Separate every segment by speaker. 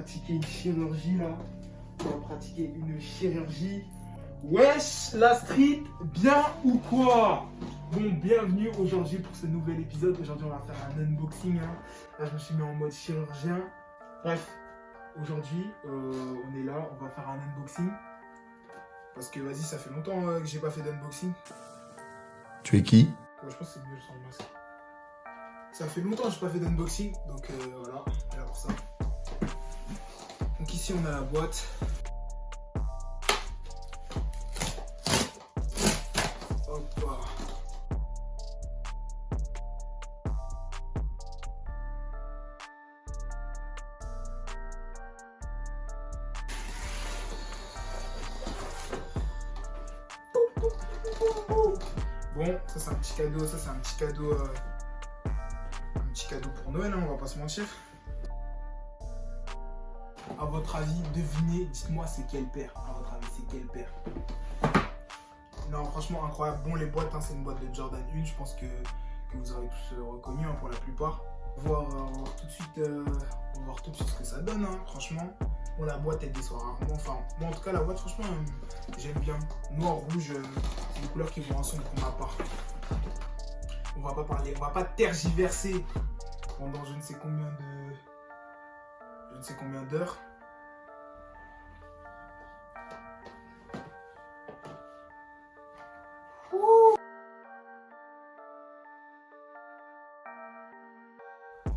Speaker 1: pratiquer une chirurgie là. On va pratiquer une chirurgie. Wesh, la street, bien ou quoi? Bon, bienvenue aujourd'hui pour ce nouvel épisode. Aujourd'hui, on va faire un unboxing. Là, je me suis mis en mode chirurgien. Bref, aujourd'hui, on est là, on va faire un unboxing. Parce que, vas-y, ça fait longtemps que j'ai pas fait d'unboxing.
Speaker 2: Tu es qui?
Speaker 1: Ouais, je pense que c'est mieux sans le masque. Ça fait longtemps que j'ai pas fait d'unboxing. Donc, voilà, j'adore ça. Donc, ici, on a la boîte. Bon, ça c'est un petit cadeau, un petit cadeau pour Noël, hein, on va pas se mentir. À votre avis, devinez, dites-moi c'est quel paire. À votre avis, c'est quel paire? Non, franchement incroyable. Bon, les boîtes, hein, c'est une boîte de Jordan 1, je pense que vous aurez tous reconnu, hein, pour la plupart. On va voir tout de suite ce que ça donne, hein, franchement. Bon, la boîte elle déçoit rarement, enfin moi en tout cas la boîte franchement j'aime bien. Noir, rouge, c'est des couleurs qui vont ensemble pour ma part. On va pas parler, on va pas tergiverser pendant je ne sais combien d'heures.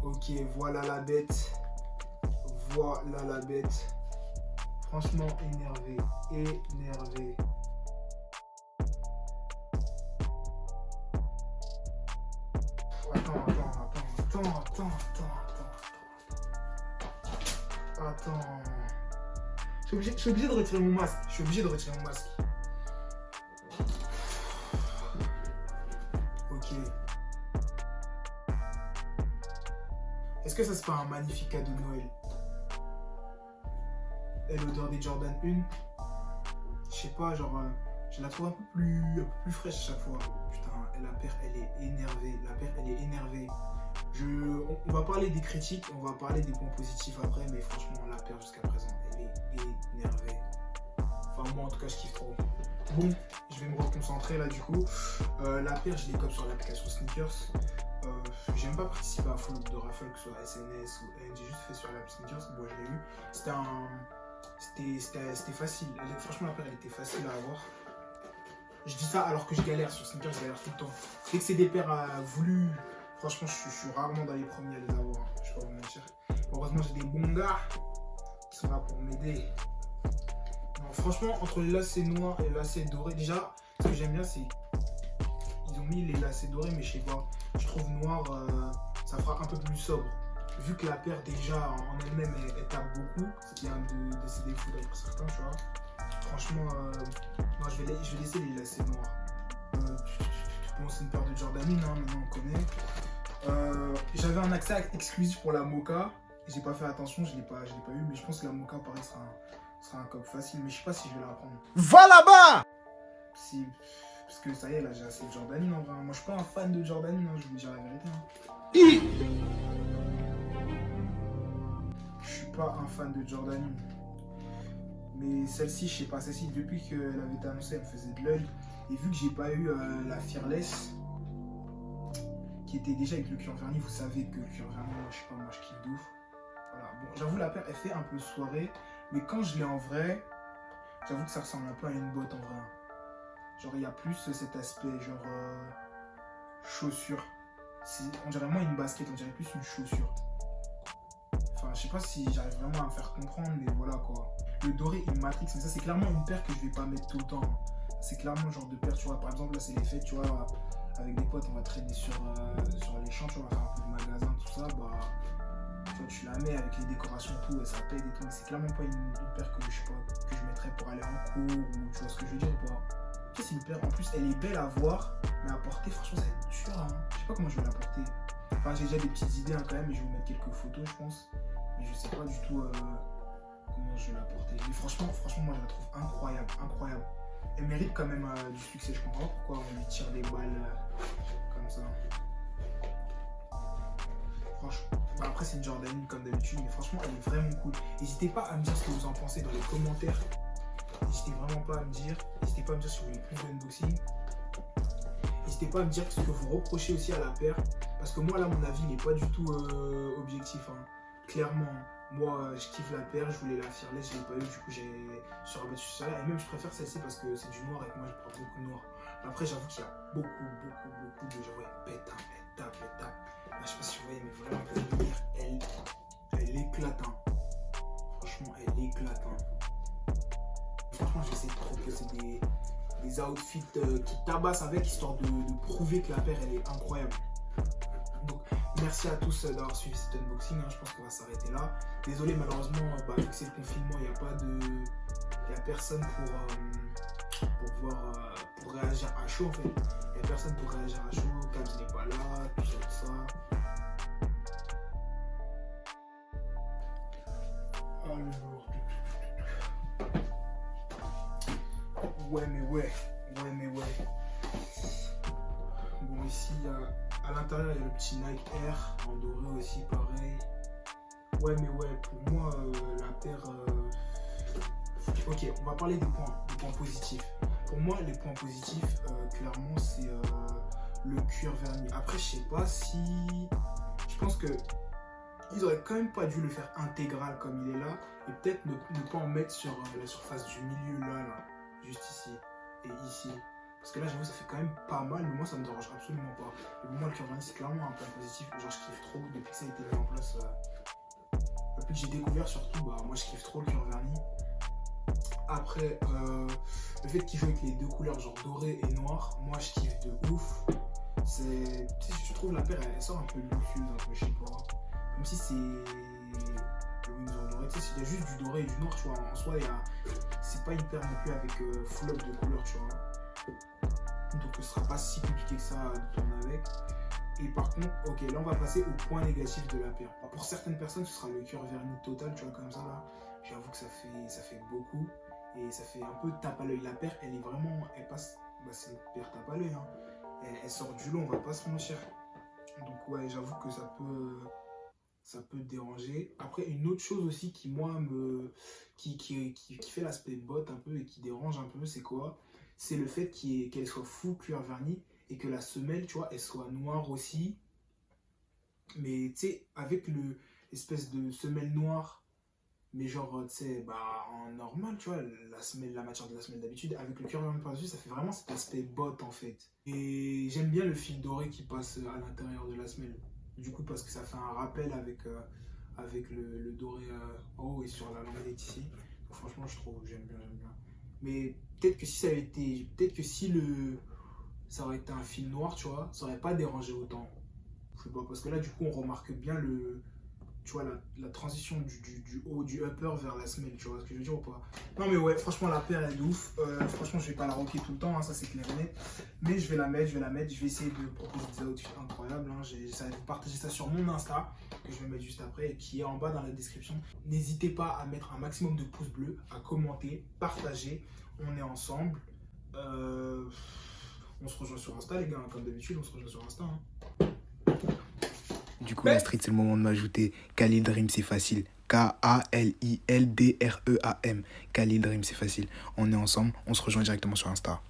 Speaker 1: Ok, voilà la bête. Voilà la bête. Franchement énervé. Attends. Je suis obligé de retirer mon masque. Ok. Est-ce que ça c'est pas un magnifique cadeau de Noël? Et l'odeur des Jordan 1, je sais pas, genre, je la trouve un peu plus fraîche à chaque fois. Putain, la paire, elle est énervée. On va parler des critiques, on va parler des points positifs après, mais franchement, la paire jusqu'à présent, elle est énervée. Enfin, moi en tout cas, je kiffe trop. Bon, je vais me reconcentrer là du coup. La paire, je l'ai comme sur l'application Sneakers. J'ai même pas participé à full de raffle, que ce soit SNS ou N, j'ai juste fait sur l'app Sneakers. Bon, je l'ai eu. C'était facile. Franchement, la paire, elle était facile à avoir. Je dis ça alors que je galère sur Sneakers, je galère tout le temps. Dès que c'est des paires voulues, franchement, je suis rarement dans les premiers à les avoir. Hein. Je vais pas vous mentir. Heureusement, j'ai des bons gars qui sont là pour m'aider. Franchement, entre les lacets noirs et les lacets dorés, déjà, ce que j'aime bien, c'est qu'ils ont mis les lacets dorés, mais je sais pas, je trouve noir, ça fera un peu plus sobre. Vu que la paire déjà en elle-même elle tape beaucoup, ce qui est un de ses défauts d'ailleurs certains, tu vois. Franchement, moi je vais laisser les lacets noirs. Bon, c'est une paire de Jordan 1, hein, maintenant on connaît. J'avais un accès exclusif pour la Mocha, j'ai pas fait attention, je l'ai pas eu, mais je pense que la Mocha pareil sera un cop facile, mais je sais pas si je vais la prendre.
Speaker 2: Va là-bas!
Speaker 1: Si, parce que ça y est, là j'ai assez de Jordan 1 en vrai. Moi je suis pas un fan de Jordan 1, hein, je vous dire la vérité. Hein. Je suis pas un fan de Jordan 1. Mais celle-ci, je sais pas, celle-ci, depuis qu'elle avait été annoncée, elle me faisait de l'œil. Et vu que j'ai pas eu la Fearless, qui était déjà avec le cuir verni, vous savez que le cuir verni, je sais pas, moi je kiffe de ouf. Voilà, bon, j'avoue, la paire, elle fait un peu soirée. Mais quand je l'ai en vrai, j'avoue que ça ressemble un peu à une botte en vrai. Genre, il y a plus cet aspect, genre, chaussure. On dirait moins une basket, on dirait plus une chaussure. Enfin, je sais pas si j'arrive vraiment à me faire comprendre, mais voilà quoi. Le doré, il matrix, mais ça, c'est clairement une paire que je vais pas mettre tout le temps. C'est clairement le genre de paire, tu vois. Par exemple, là, c'est les fêtes, tu vois. Avec des potes, on va traîner sur les champs, tu vois, on va faire un peu de magasin, tout ça. Bah, tu vois, tu la mets avec les décorations et tout, ça pète et tout. Mais c'est clairement pas une paire que je mettrais pour aller en cours ou tu vois ce que je veux dire ou pas. C'est une paire, en plus elle est belle à voir, mais à porter, franchement ça va être dur, hein. Je sais pas comment je vais la porter. Enfin j'ai déjà des petites idées hein, quand même, et je vais vous mettre quelques photos je pense. Mais je sais pas du tout comment je vais la porter. Mais franchement moi je la trouve incroyable. Elle mérite quand même du succès, je comprends pas pourquoi on lui tire des balles comme ça. Franchement, Enfin, après, c'est une Jordan comme d'habitude, mais franchement, elle est vraiment cool. N'hésitez pas à me dire ce que vous en pensez dans les commentaires. N'hésitez vraiment pas à me dire. N'hésitez pas à me dire si vous voulez plus d'unboxing. N'hésitez pas à me dire ce que vous reprochez aussi à la paire. Parce que moi, là, mon avis n'est pas du tout objectif. Hein. Clairement, moi, je kiffe la paire. Je voulais la Fearless, je ne l'ai pas eu. Du coup, je suis rabattu sur celle-là. Et même, je préfère celle-ci parce que c'est du noir et que moi, je prends beaucoup de noir. Après, j'avoue qu'il y a beaucoup de gens. Ouais, elle tape. Là, je sais pas si vous voyez, mais vraiment, pour venir, elle éclate. Hein. Franchement, elle éclate. Hein. Franchement, j'essaie de proposer des outfits qui tabassent avec, histoire de prouver que la paire, elle est incroyable. Donc, merci à tous d'avoir suivi cet unboxing. Hein. Je pense qu'on va s'arrêter là. Désolé, malheureusement, vu que c'est le confinement, il n'y a personne pour réagir à chaud, en fait. Il n'y a personne pour réagir à chaud. Kabs n'est pas là, tout ça. Alors... Ouais, mais ouais. Bon, ici, à l'intérieur, il y a le petit Nike Air, en doré aussi, pareil. Ouais, mais ouais, pour moi, la paire... Ok, on va parler des points positifs. Pour moi, les points positifs, clairement, c'est le cuir verni. Après, je sais pas si... Je pense que ils auraient quand même pas dû le faire intégral comme il est là. Et peut-être ne pas en mettre sur la surface du milieu, là. Juste ici et ici. Parce que là, j'avoue, ça fait quand même pas mal, mais moi, ça me dérange absolument pas. Et pour moi, le cuir verni, c'est clairement un point positif. Genre, je kiffe trop depuis que ça a été mis en place. Depuis que j'ai découvert, surtout, moi, je kiffe trop le cuir verni. Après, le fait qu'il joue avec les deux couleurs, genre doré et noir, moi, je kiffe de ouf. Je trouve la paire, elle sort un peu luxueuse, un peu, je sais pas. Même si c'est le Windsor doré, tu sais, s'il y a juste du doré et du noir, tu vois, en soi, c'est pas une paire non plus avec full up de couleurs, tu vois. Donc ce sera pas si compliqué que ça de tourner avec. Et par contre, ok, là on va passer au point négatif de la paire. Pour certaines personnes, ce sera le cuir verni total, tu vois, comme ça là. J'avoue que ça fait beaucoup et ça fait un peu tape à l'œil. La paire, elle est vraiment, elle passe, c'est une paire tape à l'œil. Hein. Elle sort du lot, on va pas se mentir. Donc ouais, j'avoue que ça peut déranger. Après, une autre chose aussi qui moi qui fait l'aspect botte un peu et qui dérange un peu, c'est quoi? C'est le fait qu'elle soit full cuir verni et que la semelle, tu vois, elle soit noire aussi. Mais tu sais, avec l'espèce de semelle noire, mais genre, tu sais, en normal, tu vois, la matière de la semelle d'habitude, avec le cuir verni par-dessus, ça fait vraiment cet aspect botte en fait. Et j'aime bien le fil doré qui passe à l'intérieur de la semelle. Du coup, parce que ça fait un rappel avec le doré en haut et sur la languette ici. Donc, franchement, j'aime bien. Mais peut-être que si ça aurait été un fil noir, tu vois, ça aurait pas dérangé autant. Je sais pas, parce que là, du coup, on remarque bien tu vois, la transition du haut, du upper vers la semelle, tu vois ce que je veux dire ou pas? Non mais ouais, franchement la paire elle est de ouf. Franchement je vais pas la rocker tout le temps, hein, ça c'est clair et net. Mais je vais la mettre, je vais essayer de proposer des outfits incroyables. Hein. Ça va partager ça sur mon Insta, que je vais mettre juste après, et qui est en bas dans la description. N'hésitez pas à mettre un maximum de pouces bleus, à commenter, partager. On est ensemble. On se rejoint sur Insta les gars, comme d'habitude on se rejoint sur Insta. Hein.
Speaker 3: Du coup, la street, c'est le moment de m'ajouter. Khalil Dream, c'est facile. K-A-L-I-L-D-R-E-A-M. Khalil Dream, c'est facile. On est ensemble, on se rejoint directement sur Insta.